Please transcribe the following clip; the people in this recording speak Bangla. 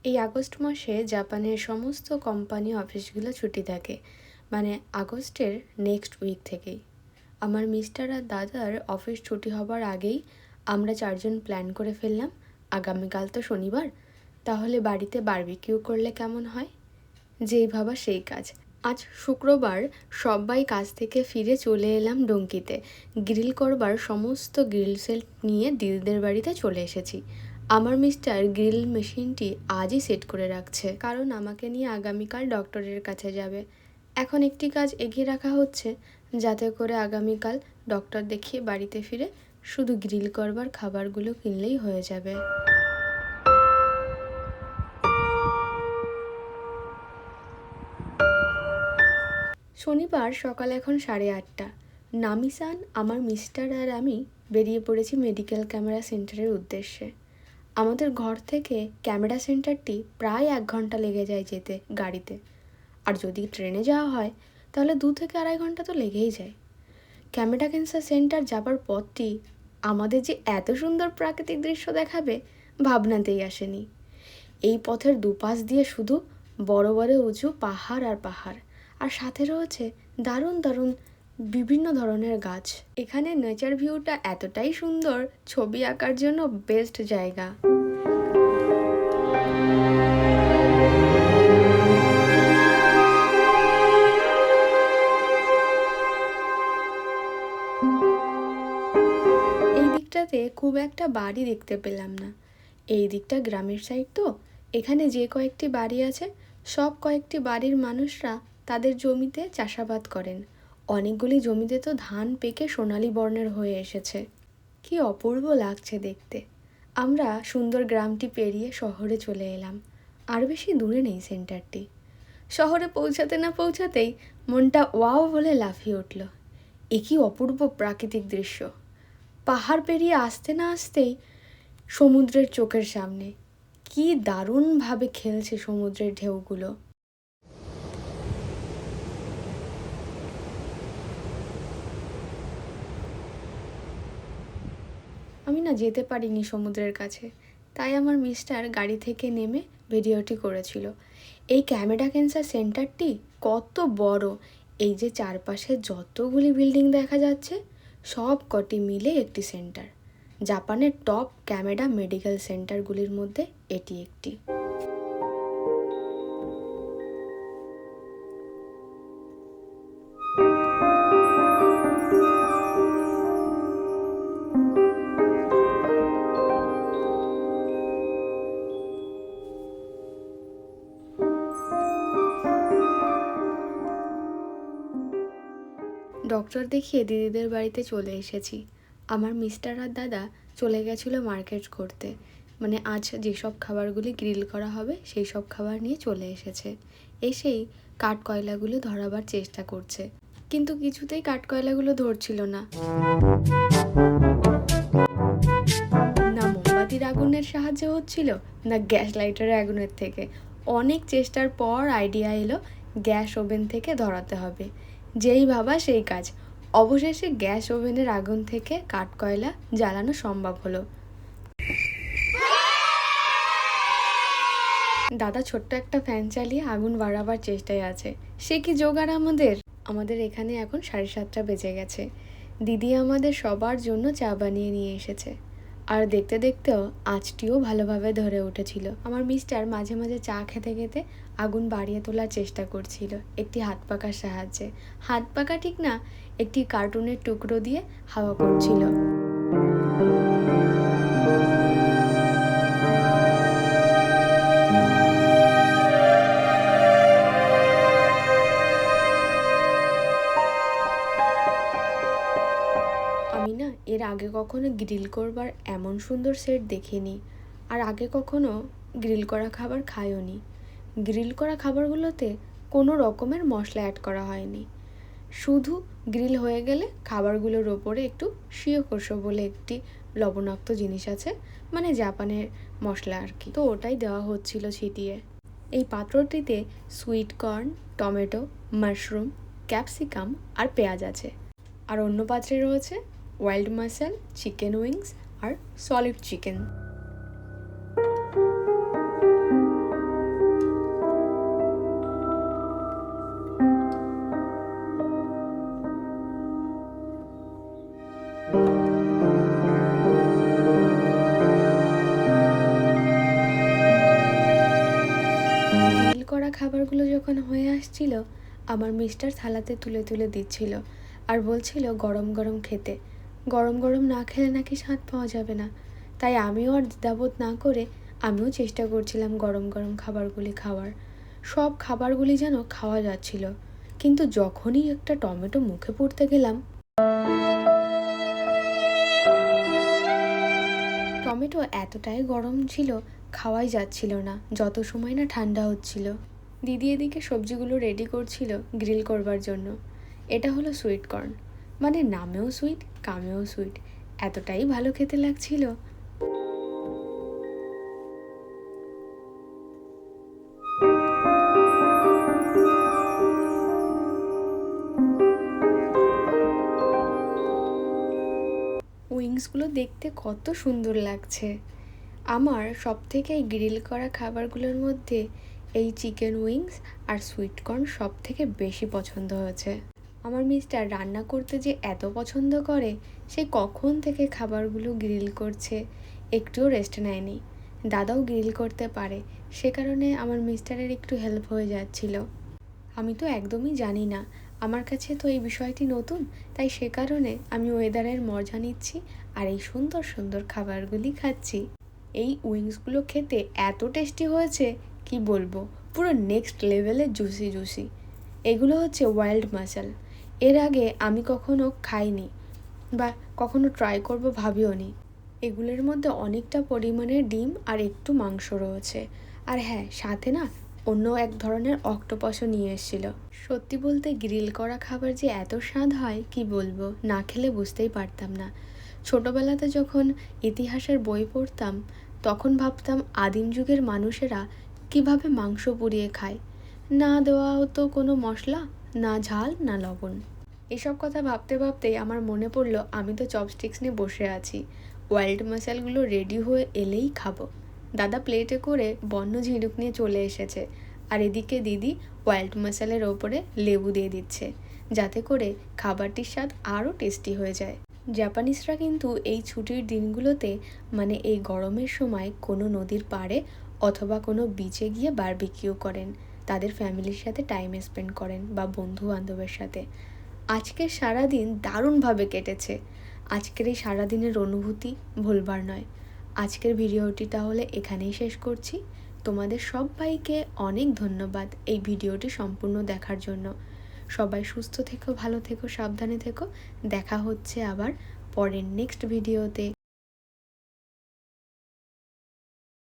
এই আগস্ট মাসে জাপানের সমস্ত কোম্পানি অফিসগুলো ছুটি থাকে, মানে আগস্টের নেক্সট উইক থেকেই। আমার মিস্টার আর দাদার অফিস ছুটি হবার আগেই আমরা 4জন প্ল্যান করে ফেললাম, আগামীকাল তো শনিবার, তাহলে বাড়িতে বারবিকিউ করলে কেমন হয়। যেই ভাবা সেই কাজ। আজ শুক্রবার সবাই কাজ থেকে ফিরে চলে এলাম ডঙ্কিতে। গ্রিল করবার সমস্ত গ্রিল সেট নিয়ে দিদিদের বাড়িতে চলে এসেছি। আমার মিস্টার গ্রিল মেশিনটি আজই সেট করে রাখছে, কারণ আমাকে নিয়ে আগামীকাল ডক্টরের কাছে যাবে। এখন একটি কাজ এগিয়ে রাখা হচ্ছে, যাতে করে আগামীকাল ডক্টর দেখিয়ে বাড়িতে ফিরে শুধু গ্রিল করবার খাবারগুলো কিনলেই হয়ে যাবে। শনিবার সকাল এখন 8:30। নামিসান, আমার মিস্টার আর আমি বেরিয়ে পড়েছি মেডিকেল ক্যামেরা সেন্টারের উদ্দেশ্যে। আমাদের ঘর থেকে ক্যামেরা সেন্টারটি প্রায় 1 ঘন্টা লেগে যায় যেতে গাড়িতে, আর যদি ট্রেনে যাওয়া হয় তাহলে 2 থেকে 2.5 ঘন্টা তো লেগেই যায়। ক্যামেরা ক্যান্সার সেন্টার যাবার পথটি আমাদের যে এত সুন্দর প্রাকৃতিক দৃশ্য দেখাবে ভাবনাতেই আসেনি। এই পথের দুপাশ দিয়ে শুধু বড় বড় উঁচু পাহাড় আর পাহাড়, আর সাথে রয়েছে দারুণ দারুণ বিভিন্ন ধরনের গাছ। এখানে নেচার ভিউটা এতটাই সুন্দর, ছবি আঁকার জন্য বেস্ট জায়গা। এই দিকটাতে খুব একটা বাড়ি দেখতে পেলাম না। এই দিকটা গ্রামের সাইড তো, এখানে যে কয়েকটি বাড়ি আছে সব কয়েকটি বাড়ির মানুষরা তাদের জমিতে চাষাবাদ করেন। অনেকগুলি জমিতে তো ধান পেকে সোনালি বর্ণের হয়ে এসেছে। কি অপূর্ব লাগছে দেখতে। আমরা সুন্দর গ্রামটি পেরিয়ে শহরে চলে এলাম। আর বেশি দূরে নেই সেন্টারটি। শহরে পৌঁছাতে না পৌঁছাতেই মনটা ওয়াও বলে লাফিয়ে উঠল। এ কি অপূর্ব প্রাকৃতিক দৃশ্য! পাহাড় পেরিয়ে আসতে না আসতেই সমুদ্রের চোখের সামনে কি দারুণভাবে খেলছে সমুদ্রের ঢেউগুলো। আমি না যেতে পারিনি সমুদ্রের কাছে, তাই আমার মিস্টার গাড়ি থেকে নেমে ভিডিওটি করেছিল। এই ক্যামেরা ক্যান্সার সেন্টারটি কত বড়! এই যে চারপাশে যতগুলি বিল্ডিং দেখা যাচ্ছে সব কটি মিলে একটি সেন্টার। জাপানের টপ ক্যামেরা মেডিকেল সেন্টারগুলির মধ্যে এটি একটি। ডক্টর দেখিয়ে দিদিদের বাড়িতে চলে এসেছি। আমার মিস্টার আর দাদা চলে গেছিলো মার্কেট করতে, মানে আজ যেসব খাবারগুলি গ্রিল করা হবে সেই সব খাবার নিয়ে চলে এসেছে। এসেই কাঠ কয়লাগুলো ধরাবার চেষ্টা করছে, কিন্তু কিছুতেই কাঠ কয়লাগুলো ধরছিল না। না মোমবাতির আগুনের সাহায্যে হচ্ছিল, না গ্যাস লাইটারের আগুনের থেকে। অনেক চেষ্টার পর আইডিয়া এলো গ্যাস ওভেন থেকে ধরাতে হবে। যেই ভাবা সেই কাজ। অবশেষে গ্যাস ওভেনের আগুন থেকে কাঠ কয়লা জ্বালানো সম্ভব হলো। দাদা ছোট্ট একটা ফ্যান চালিয়ে আগুন বাড়াবার চেষ্টায় আছে। সে কি জোগাড় আমাদের! আমাদের এখানে এখন 7:30 বেজে গেছে। দিদি আমাদের সবার জন্য চা বানিয়ে নিয়ে এসেছে, আর দেখতে দেখতেও আঁচটিও ভালোভাবে ধরে উঠেছিল। আমার মিস্টার মাঝে মাঝে চা খেতে খেতে আগুন বাড়িয়ে তোলার চেষ্টা করছিল একটি হাত পাকার সাহায্যে। হাত পাকা ঠিক না, একটি কার্টুনের টুকরো দিয়ে হাওয়া করছিল। আমি না এর আগে কখনো গ্রিল করবার এমন সুন্দর সেট দেখিনি, আর আগে কখনো গ্রিল করা খাবার খাইও নি। গ্রিল করা খাবারগুলোতে কোনো রকমের মশলা অ্যাড করা হয়নি। শুধু গ্রিল হয়ে গেলে খাবারগুলোর ওপরে একটু শিয়োকোশো বলে একটি লবণাক্ত জিনিস আছে, মানে জাপানের মশলা আর কি, তো ওটাই দেওয়া হচ্ছিল ছিটিয়ে। এই পাত্রটিতে sweet corn, tomato, mushroom, capsicum আর পেঁয়াজ আছে। আর অন্য পাত্রে রয়েছে ওয়াইল্ড মাসেল, চিকেন উইংস আর সলিড চিকেন। করা খাবারগুলো যখন হয়ে আসছিল, আমার মিস্টার থালাতে তুলে তুলে দিচ্ছিল আর বলছিল গরম গরম খেতে। গরম গরম না খেলে নাকি স্বাদ পাওয়া যাবে না। তাই আমিও আর দ্বিধাবোধ না করে আমিও চেষ্টা করছিলাম গরম গরম খাবারগুলি খাওয়ার। সব খাবারগুলি যেন খাওয়া যাচ্ছিল, কিন্তু যখনই একটা টমেটো মুখে পুরতে গেলাম, টমেটো এতটাই গরম ছিল, খাওয়াই যাচ্ছিল না যত সময় না ঠান্ডা হচ্ছিল। দিদি এদিকে সবজিগুলো রেডি করছিল গ্রিল করবার জন্য। এটা হলো সুইট কর্ন, মানে নামেও সুইট কামেও সুইট, এতটাই ভালো খেতে লাগছিল। উইংসগুলো দেখতে কত সুন্দর লাগছে। আমার সবথেকে এই গ্রিল করা খাবারগুলোর মধ্যে এই চিকেন উইংস আর সুইট কর্ন সবথেকে বেশি পছন্দ হয়েছে। আমার মিস্টার রান্না করতে যে এত পছন্দ করে, সে কখন থেকে খাবারগুলো গ্রিল করছে, একটুও রেস্ট নেয়নি। দাদাও গ্রিল করতে পারে, সে কারণে আমার মিস্টারের একটু হেল্প হয়ে যাচ্ছিল। আমি তো একদমই জানি না, আমার কাছে তো এই বিষয়টি নতুন, তাই সে কারণে আমি ওয়েদারের মজা নিচ্ছি আর এই সুন্দর সুন্দর খাবারগুলি খাচ্ছি। এই উইংসগুলো খেতে এত টেস্টি হয়েছে কি বলবো, পুরো নেক্সট লেভেলে জুসি জুসি। এগুলো হচ্ছে ওয়াইল্ড মাসাল। এর আগে আমি কখনো খাইনি বা কখনো ট্রাই করব ভাবিও নি। এগুলোর মধ্যে অনেকটা পরিমাণে ডিম আর একটু মাংস রয়েছে। আর হ্যাঁ, সাথে না অন্য এক ধরনের অক্টোপাসও নিয়ে এসেছিল। সত্যি বলতে গ্রিল করা খাবার যে এত স্বাদ হয় কি বলবো, না খেলে বুঝতেই পারতাম না। ছোটবেলাতে যখন ইতিহাসের বই পড়তাম, তখন ভাবতাম আদিম যুগের মানুষেরা কিভাবে মাংস পুড়িয়ে খায়, না দেওয়া হতো কোনো মশলা, না ঝাল না লবণ। এসব কথা ভাবতে ভাবতেই আমার মনে পড়লো আমি তো চপস্টিক্স নিয়ে বসে আছি, ওয়াইল্ড মশালগুলো রেডি হয়ে এলেই খাবো। দাদা প্লেটে করে বন্য ঝিনুক নিয়ে চলে এসেছে, আর এদিকে দিদি ওয়াইল্ড মশালের ওপরে লেবু দিয়ে দিচ্ছে, যাতে করে খাবারটির স্বাদ আরও টেস্টি হয়ে যায়। জাপানিজরা কিন্তু এই ছুটির দিনগুলোতে, মানে এই গরমের সময়, কোনো নদীর পাড়ে অথবা কোনো বিচে গিয়ে বারবিকিউ করেন, তাদের ফ্যামিলির সাথে টাইম স্পেন্ড করেন বা বন্ধু বান্ধবের সাথে। আজকের সারাদিন দারুণভাবে কেটেছে। আজকের এই সারাদিনের অনুভূতি ভুলবার নয়। আজকের ভিডিওটি তাহলে এখানেই শেষ করছি। তোমাদের সবাইকে অনেক ধন্যবাদ এই ভিডিওটি সম্পূর্ণ দেখার জন্য। সবাই সুস্থ থেকো, ভালো থেকো, সাবধানে থেকো। দেখা হচ্ছে আবার পরের নেক্সট ভিডিওতে।